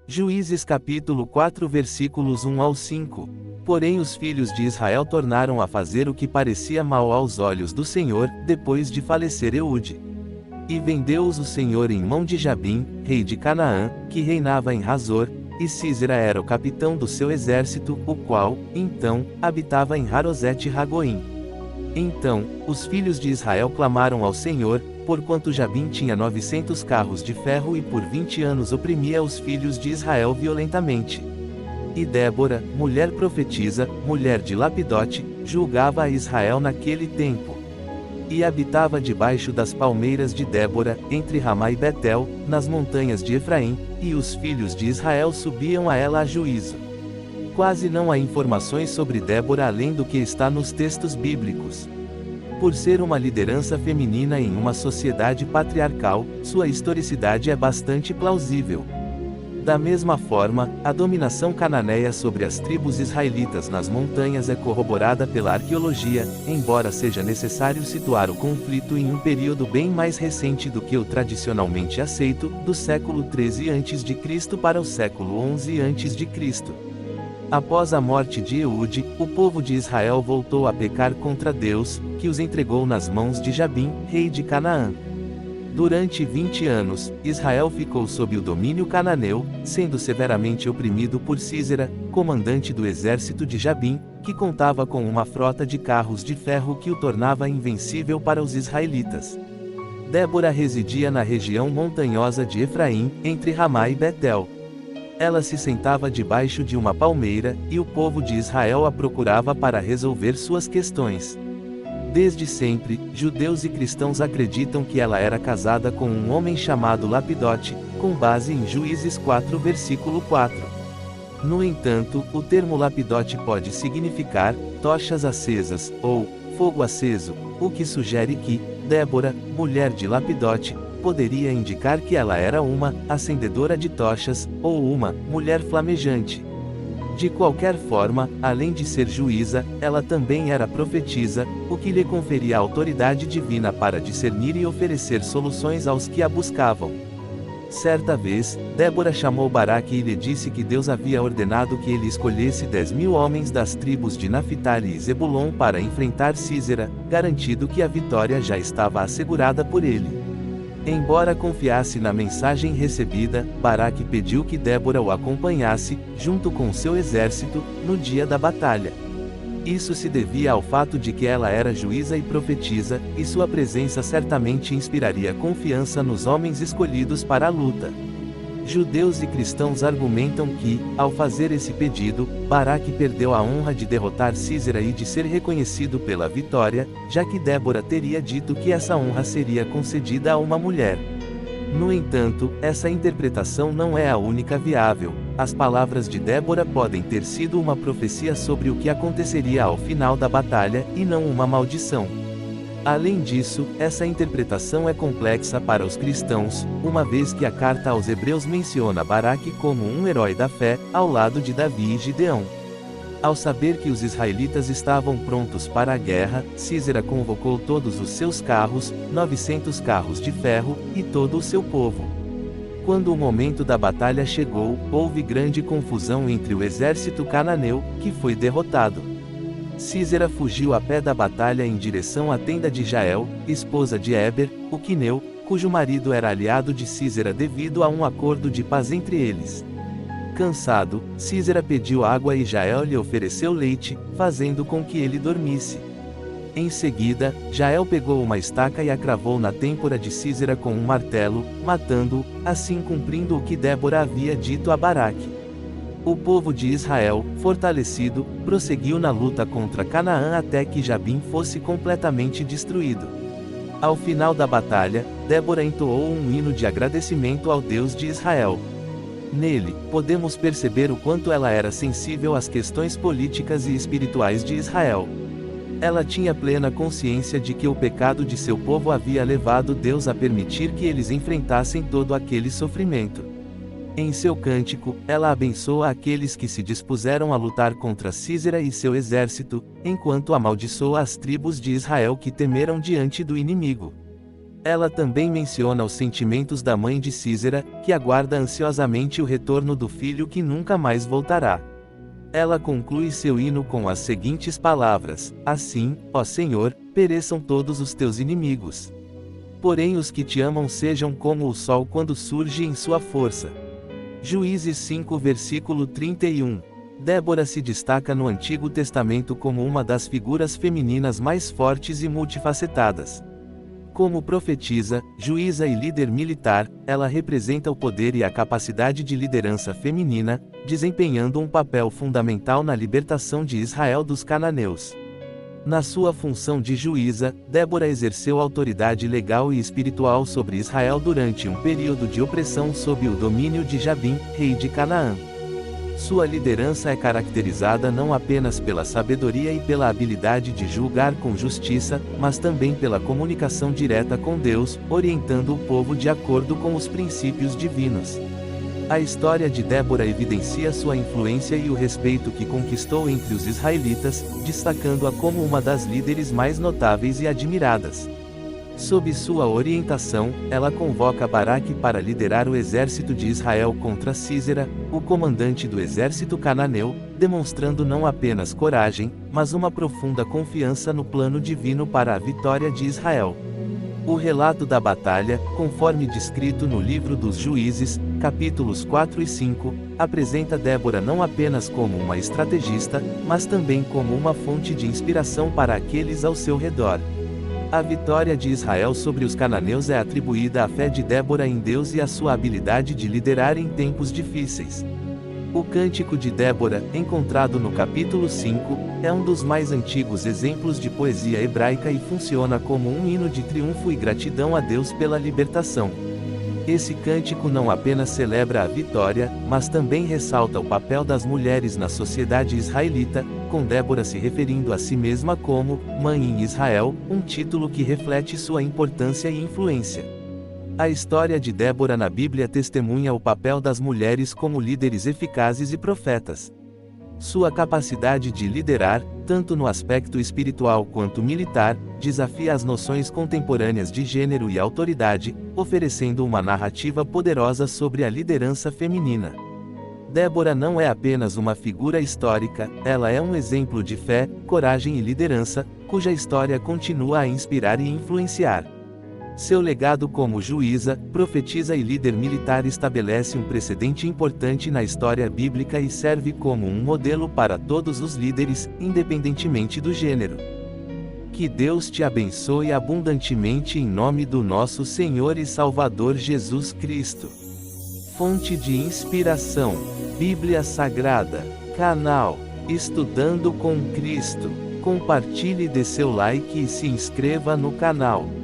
Juízes capítulo 4 versículos 1 ao 5. Porém os filhos de Israel tornaram a fazer o que parecia mal aos olhos do Senhor, depois de falecer Eude. E vendeu-os o Senhor em mão de Jabim, rei de Canaã, que reinava em Hazor, e Sísera era o capitão do seu exército, o qual, então, habitava em Harosete-Ragoim. Então, os filhos de Israel clamaram ao Senhor, porquanto Jabim tinha 900 carros de ferro e por 20 anos oprimia os filhos de Israel violentamente. E Débora, mulher profetisa, mulher de Lapidote, julgava a Israel naquele tempo. E habitava debaixo das palmeiras de Débora, entre Ramá e Betel, nas montanhas de Efraim, e os filhos de Israel subiam a ela a juízo. Quase não há informações sobre Débora além do que está nos textos bíblicos. Por ser uma liderança feminina em uma sociedade patriarcal, sua historicidade é bastante plausível. Da mesma forma, a dominação cananeia sobre as tribos israelitas nas montanhas é corroborada pela arqueologia, embora seja necessário situar o conflito em um período bem mais recente do que o tradicionalmente aceito, do século 13 a.C. para o século 11 a.C. Após a morte de Eude, o povo de Israel voltou a pecar contra Deus, que os entregou nas mãos de Jabim, rei de Canaã. Durante 20 anos, Israel ficou sob o domínio cananeu, sendo severamente oprimido por Sísera, comandante do exército de Jabim, que contava com uma frota de carros de ferro que o tornava invencível para os israelitas. Débora residia na região montanhosa de Efraim, entre Ramá e Betel. Ela se sentava debaixo de uma palmeira, e o povo de Israel a procurava para resolver suas questões. Desde sempre, judeus e cristãos acreditam que ela era casada com um homem chamado Lapidote, com base em Juízes 4 versículo 4. No entanto, o termo Lapidote pode significar tochas acesas, ou fogo aceso, o que sugere que Débora, mulher de Lapidote, poderia indicar que ela era uma acendedora de tochas, ou uma mulher flamejante. De qualquer forma, além de ser juíza, ela também era profetisa, o que lhe conferia a autoridade divina para discernir e oferecer soluções aos que a buscavam. Certa vez, Débora chamou Baraque e lhe disse que Deus havia ordenado que ele escolhesse 10.000 homens das tribos de Naphtali e Zebulon para enfrentar Sísera, garantido que a vitória já estava assegurada por ele. Embora confiasse na mensagem recebida, Baraque pediu que Débora o acompanhasse, junto com seu exército, no dia da batalha. Isso se devia ao fato de que ela era juíza e profetisa, e sua presença certamente inspiraria confiança nos homens escolhidos para a luta. Judeus e cristãos argumentam que, ao fazer esse pedido, Baraque perdeu a honra de derrotar Sísera e de ser reconhecido pela vitória, já que Débora teria dito que essa honra seria concedida a uma mulher. No entanto, essa interpretação não é a única viável. As palavras de Débora podem ter sido uma profecia sobre o que aconteceria ao final da batalha, e não uma maldição. Além disso, essa interpretação é complexa para os cristãos, uma vez que a carta aos Hebreus menciona Baraque como um herói da fé, ao lado de Davi e Gideão. Ao saber que os israelitas estavam prontos para a guerra, Sísera convocou todos os seus carros, 900 carros de ferro, e todo o seu povo. Quando o momento da batalha chegou, houve grande confusão entre o exército cananeu, que foi derrotado. Sísera fugiu a pé da batalha em direção à tenda de Jael, esposa de Éber, o quineu, cujo marido era aliado de Sísera devido a um acordo de paz entre eles. Cansado, Sísera pediu água e Jael lhe ofereceu leite, fazendo com que ele dormisse. Em seguida, Jael pegou uma estaca e a cravou na têmpora de Sísera com um martelo, matando-o, assim cumprindo o que Débora havia dito a Baraque. O povo de Israel, fortalecido, prosseguiu na luta contra Canaã até que Jabim fosse completamente destruído. Ao final da batalha, Débora entoou um hino de agradecimento ao Deus de Israel. Nele, podemos perceber o quanto ela era sensível às questões políticas e espirituais de Israel. Ela tinha plena consciência de que o pecado de seu povo havia levado Deus a permitir que eles enfrentassem todo aquele sofrimento. Em seu cântico, ela abençoa aqueles que se dispuseram a lutar contra Sísera e seu exército, enquanto amaldiçoa as tribos de Israel que temeram diante do inimigo. Ela também menciona os sentimentos da mãe de Císera, que aguarda ansiosamente o retorno do filho que nunca mais voltará. Ela conclui seu hino com as seguintes palavras: Assim, ó Senhor, pereçam todos os teus inimigos. Porém os que te amam sejam como o sol quando surge em sua força. Juízes 5 versículo 31. Débora se destaca no Antigo Testamento como uma das figuras femininas mais fortes e multifacetadas. Como profetisa, juíza e líder militar, ela representa o poder e a capacidade de liderança feminina, desempenhando um papel fundamental na libertação de Israel dos cananeus. Na sua função de juíza, Débora exerceu autoridade legal e espiritual sobre Israel durante um período de opressão sob o domínio de Jabim, rei de Canaã. Sua liderança é caracterizada não apenas pela sabedoria e pela habilidade de julgar com justiça, mas também pela comunicação direta com Deus, orientando o povo de acordo com os princípios divinos. A história de Débora evidencia sua influência e o respeito que conquistou entre os israelitas, destacando-a como uma das líderes mais notáveis e admiradas. Sob sua orientação, ela convoca Baraque para liderar o exército de Israel contra Císera, o comandante do exército cananeu, demonstrando não apenas coragem, mas uma profunda confiança no plano divino para a vitória de Israel. O relato da batalha, conforme descrito no livro dos Juízes, capítulos 4 e 5, apresenta Débora não apenas como uma estrategista, mas também como uma fonte de inspiração para aqueles ao seu redor. A vitória de Israel sobre os cananeus é atribuída à fé de Débora em Deus e à sua habilidade de liderar em tempos difíceis. O Cântico de Débora, encontrado no capítulo 5, é um dos mais antigos exemplos de poesia hebraica e funciona como um hino de triunfo e gratidão a Deus pela libertação. Esse cântico não apenas celebra a vitória, mas também ressalta o papel das mulheres na sociedade israelita, com Débora se referindo a si mesma como Mãe em Israel, um título que reflete sua importância e influência. A história de Débora na Bíblia testemunha o papel das mulheres como líderes eficazes e profetas. Sua capacidade de liderar, tanto no aspecto espiritual quanto militar, desafia as noções contemporâneas de gênero e autoridade, oferecendo uma narrativa poderosa sobre a liderança feminina. Débora não é apenas uma figura histórica, ela é um exemplo de fé, coragem e liderança, cuja história continua a inspirar e influenciar. Seu legado como juíza, profetisa e líder militar estabelece um precedente importante na história bíblica e serve como um modelo para todos os líderes, independentemente do gênero. Que Deus te abençoe abundantemente em nome do nosso Senhor e Salvador Jesus Cristo. Fonte de inspiração: Bíblia Sagrada. Canal Estudando com Cristo. Compartilhe, dê seu like e se inscreva no canal.